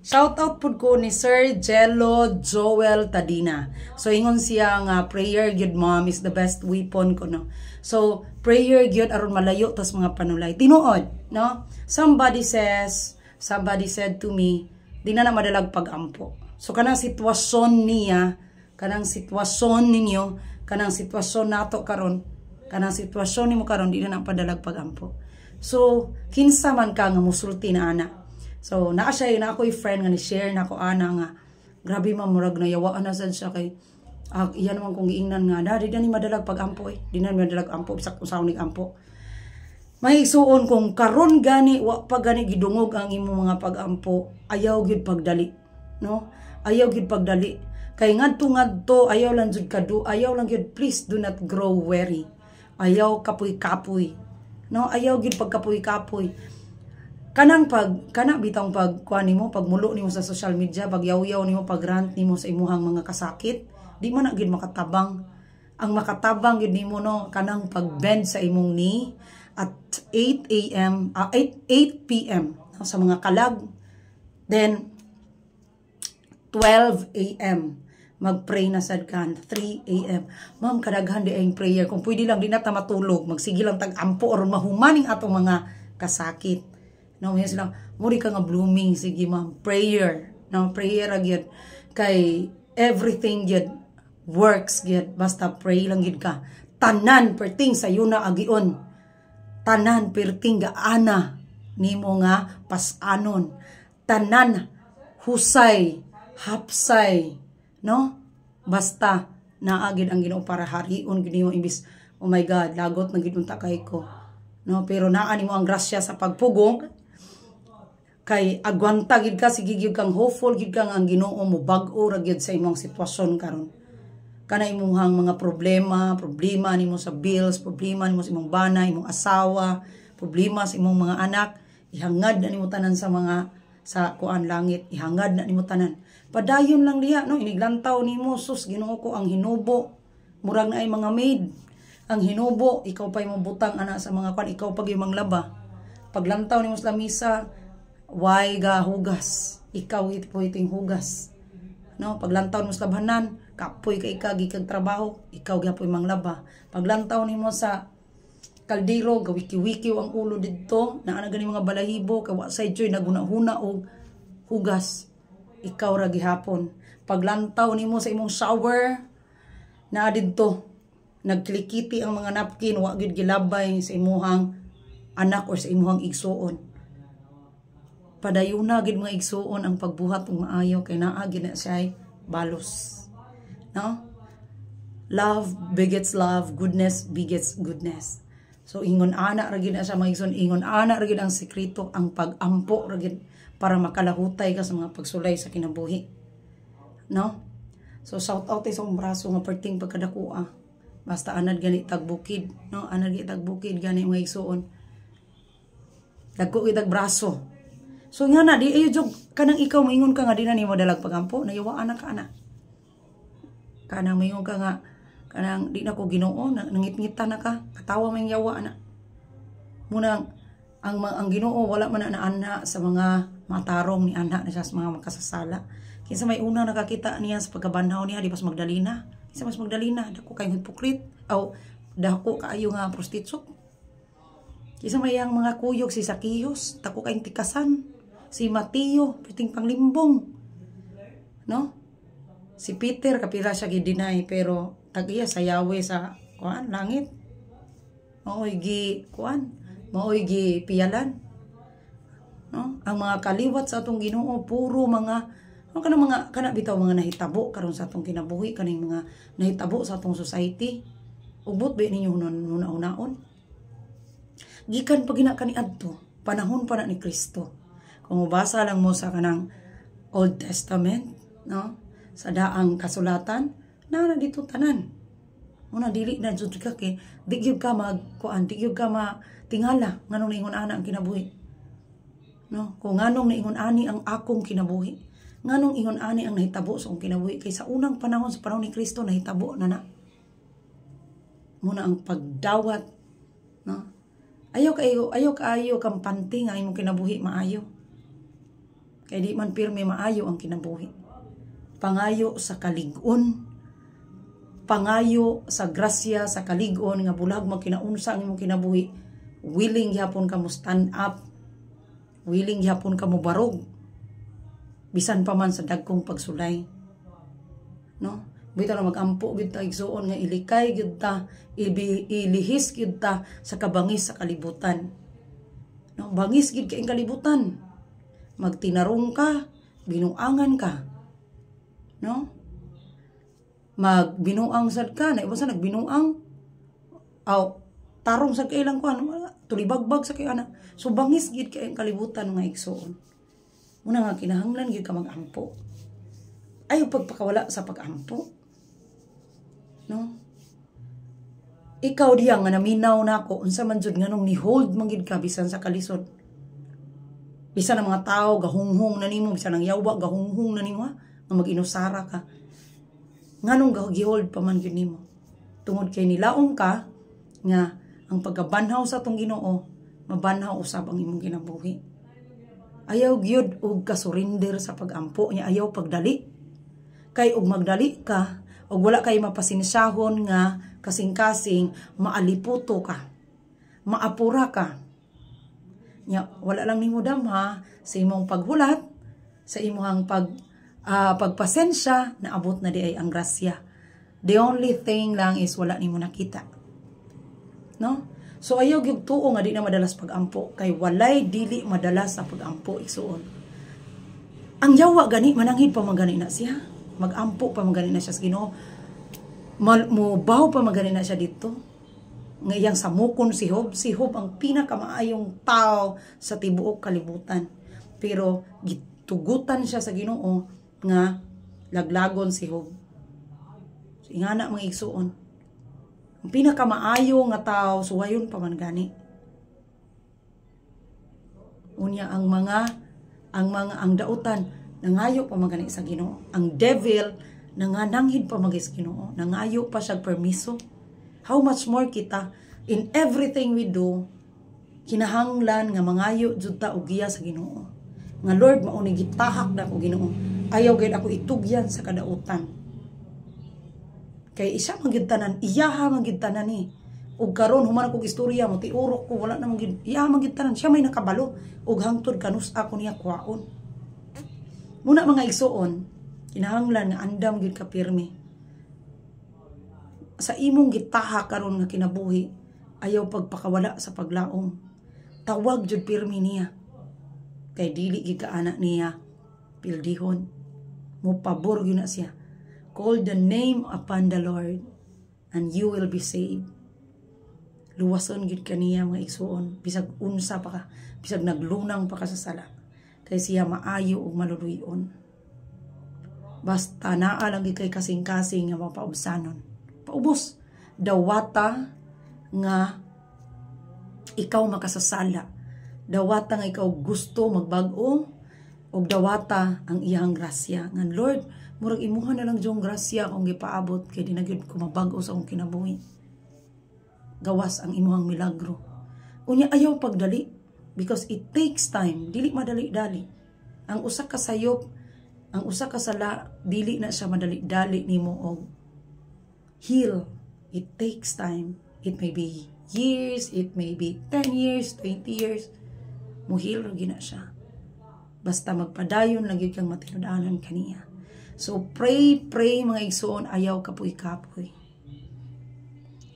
Shout out pud ko ni Sir Jello Joel Tadina. So ingon siya nga prayer gyud mom is the best weapon ko no. So prayer gyud aron malayo tas mga panulay. Tinuod, no? Somebody said to me, di na madalag pag-ampo. So kanang sitwasyon niya, kanang sitwasyon ninyo, kanang sitwasyon nato karon, kanang sitwasyon nimo karon di na padalag pag-ampo. So kinsa man ka nga musulti na ana. So, naa siya, na ako'y friend nga ni-share na ako ana nga, grabe mamurag na yawaan na sad siya kay, iyan naman kong giingnan nga, di na ni madalag pag-ampo di na ni madalag ampo, bisak kung saan ampo. May isuon kung karon gani, wa pa gani gidungog ang imo mga pag-ampo, ayaw gyud pagdali, no? Ayaw gyud pagdali. Kay ngadto, ayaw lang jud kadu, ayaw lang gyud, please do not grow weary. Ayaw kapoy-kapoy, no? Ayaw gyud pagkapoy-kapoy. Kanang bitang pagkuan nimo, pagmulo nimo sa social media, pagyaw-yaw nimo, pagrant nimo sa imuhang mga kasakit, di man na gid makatabang. Ang makatabang gid nimo no kanang pagbend sa imong knee at 8 p.m. sa mga kalag. Then 12 a.m. magpray na sad kan 3 a.m. Ma'am, kadaghan di ang prayer. Kung pwede lang di na ta matulog, magsige lang tag-ampo aron mahumaning atong mga kasakit. No, yan sila, muri ka nga blooming, sige ma'am, prayer. No, prayer agad. Kay everything yun works yun. Basta pray lang yun ka. Tanan, perting sa yuna agion. Tanan, perting gaana. Nimo nga pasanon. Tanan, husay, hapsay. No? Basta, naagid ang Ginoo para harion ginoo imbis, oh my God, lagot na gidunta kay ko. No, pero naani mo ang grasya sa pagpugong. Kay agwanta gid ka, sige gid kang hopeful gid kang ang Ginoo mo bag-o ra gid sa imong sitwasyon karon. Kana imong mga problema nimo sa bills, problema nimo sa imong bana, imong asawa, problema sa imong mga anak, ihangad na nimo tanan sa kuan langit, ihangad na nimo tanan. Padayon lang diha no, iniglantaw nimo, sus Ginoo ko ang hinubo. Murag na ay mga maid. Ang hinubo, ikaw pa imong butang ana sa mga kuan, ikaw pag imong laba. Paglantaw nimo sa lamisa, why ga hugas, ikaw iting hugas. No, paglantaw nimo sa labanan, kapoy ka ikagi kag trabaho, ikaw gyapon mang laba. Paglantaw nimo sa kaldero, gawiki-wiki ang ulo didto, naa na gani mga balahibo, kay wa say joy naguna-huna og hugas, ikaw ra gihapon. Paglantaw nimo sa imong shower, naa didto nagklikiti ang mga napkin, wa gid gilabay sa imuhang anak or sa imuhang igsuon. Padayuna gid mga igsuon ang pagbuhat ug maayo kay naa gid na siya balos. No? Love begets love, goodness begets goodness. So ingon ana ra gid na siya mga igsuon, ingon ana ra gid ang sekreto, ang pag-ampo ra gid para makalahutay ka sa mga pagsulay sa kinabuhi. No? So shout out sa braso nga perting pagkadakua. Basta anad gani tagbukid, no? Anad gani tagbukid gani mga igsuon. Dagko itag braso. So nga na di ayo jog kanang ikaw moingon ka nga di na nimo dalag pagampo, nayawaan na ka ana. Kanang moingon ka nga kanang di na ko Ginoo, nangit-ngitan na ka, katawa may yawa ana. Muna ang Ginoo wala man na ana sa mga matarong ni ana na siya sa mga makasasala. Kinsa may una nakakita niya sa pagkabanhaw niya di pas Magdalena. Kinsa mas Magdalena, dako kay hipokrit aw dako kaayo nga prostitute. Kinsa may ang mga kuyog si Zacchaeus, dako kay tikasan. Si Mateo, piting panglimbong. No? Si Peter kapila siya gidinay pero tagiya sa Yahweh sa kuan langit. Maoy gi kuan, maoy gi piyalan. No? Ang mga kaliwat sa atong Ginoo puro mga kana bitaw mga nahitabo karon sa atong kinabuhi, kaning mga nahitabo sa atong society. Ubot ba ninyo hunaon? Gikan pag ina kaniadto, panahon pa na ni Kristo. Kung mabasa lang mo sa kanang Old Testament, no? Sa daang kasulatan, na dito tanan. Una dili na jud ka kay di gyud ka magkuan, di gyud ka matingala nganong niingon ana ang kinabuhi. No? Kung nganong niingon ani ang akong kinabuhi. Nganong ingon ani ang nahitabo sa akong kinabuhi kay sa unang panahon sa panahon ni Kristo nahitabo na. Muna ang pagdawat, no? Ayaw kaayo kang panting ang imong kinabuhi maayo. Kay di man pirmi maayo ang kinabuhi. Pangayo sa kalig-on, pangayo sa grasya sa kalig-on nga bulag magkinaunsa ang imong kinabuhi. Willing gyapon ka mo stand up, willing gyapon ka mo barog, bisan pa man sa dagkong pagsulay. No? Bitaw na magampo gid ta igsuon nga ilikay gid ta, ilihis gid ta sa kabangis sa kalibutan. No, bangis gid kay kalibutan. Magtinarong ka, binuangan ka. No? Magbinuang sad ka, na iba sa nagbinuang. Aw, tarong sa kailang ko tulibagbag sa kay ana. So bangis gid kay kalibutan nga igsuon. Muna nga kinahanglan gid ka magampo. Ayaw pagpakawala sa pagampo. No? Ikaw diya nga naminaw nako unsa man jud nganong ni hold man gid ka bisan sa kalisod. Bisan ang mga tao gahunghong na nimo, bisan ang yawa gahunghong na nimo nga mag-inusara ka. Nganong gi-hold pa man gyud nimo. Tungod kay nilaom ka nga ang pagkabanhaw sa tong Ginoo mabanhaw usab ang imong kinabuhi. Ayaw gyud og ka-surrender sa pagampo niya, ayaw pagdali. Kay og magdali ka, og wala kay mapasinsahon nga kasing-kasing, maaliputo ka, maapura ka. Nya, wala lang nimo damha sa imong paghulat, sa imong pagpasensya, naabot na di ay ang grasya. The only thing lang is wala nimo nakita. No? So ayaw gyud tuo nga di na madalas pagampo, kay walay dili madalas sa pagampo igsuon. Ang yawa gani mananghid pa magani na siya. Magampo pa magani na siya sa Ginoo. Mubaw pa magani na siya dito. Ngayang samukon si Job ang pinakamaayong tao sa tibuok kalibutan. Pero gitugutan siya sa Ginoo nga laglagon si Job. So, ingana mga igsuon. Ang pinakamaayo nga tao suwayon pa man gani. Unya ang dautan nangayo pa magani sa Ginoo. Ang devil nangananghid pa magis Ginoo, nangayo pa siya permiso. How much more kita in everything we do kinahanglan nga mangayo jud ta og giya sa Ginoo. Nga Lord, mao ni gitahak na ko Ginoo. Ayaw gid ako itugyan sa kadautan. Kay isa man gid tanan, iyaha man gid tanan ni. Ug karon human akong istorya mo tiurok ko wala na man gid. Iyaha man gid tanan, siya may nakabalo ug hangtod kanus ako niya kwaon. Muna mga igsuon, kinahanglan nga andam gid ka pirmi. Sa imong gitaha karon nga kinabuhi, ayaw pagpakawala sa paglaom. Tawag jud pirmi niya. Kay dili gid ka anak niya pildihon. Mo pabor gyud na siya. Call the name upon the Lord and you will be saved. Luwason gid kaniya mga igsuon, bisag unsa pa ka, bisag naglunang pa ka sa sala. Kay siya maayo ug maluluyon. Basta naa lang kay kasing-kasing nga mapaubsanon. Paubos. Dawata nga ikaw makasasala. Dawata nga ikaw gusto magbag-o. O dawata ang iyang grasya. Nga Lord, murag imuha na lang diyong grasya kung gipaabot. Kaya di na gyud ko mabag-o sa akong kinabuhi. Gawas ang imuhang milagro. Unya ayaw pagdali. Because it takes time. Dili madali-dali. Ang usa ka sayop, ang usa ka sala, dili na siya madali-dali nimo og heal. It takes time. It may be years, it may be 10 years, 20 years. Muhil ra gina siya. Basta magpadayon lang gyud kang matinud-anon kaniya. So pray mga igsoon, ayaw kapoy-kapoy.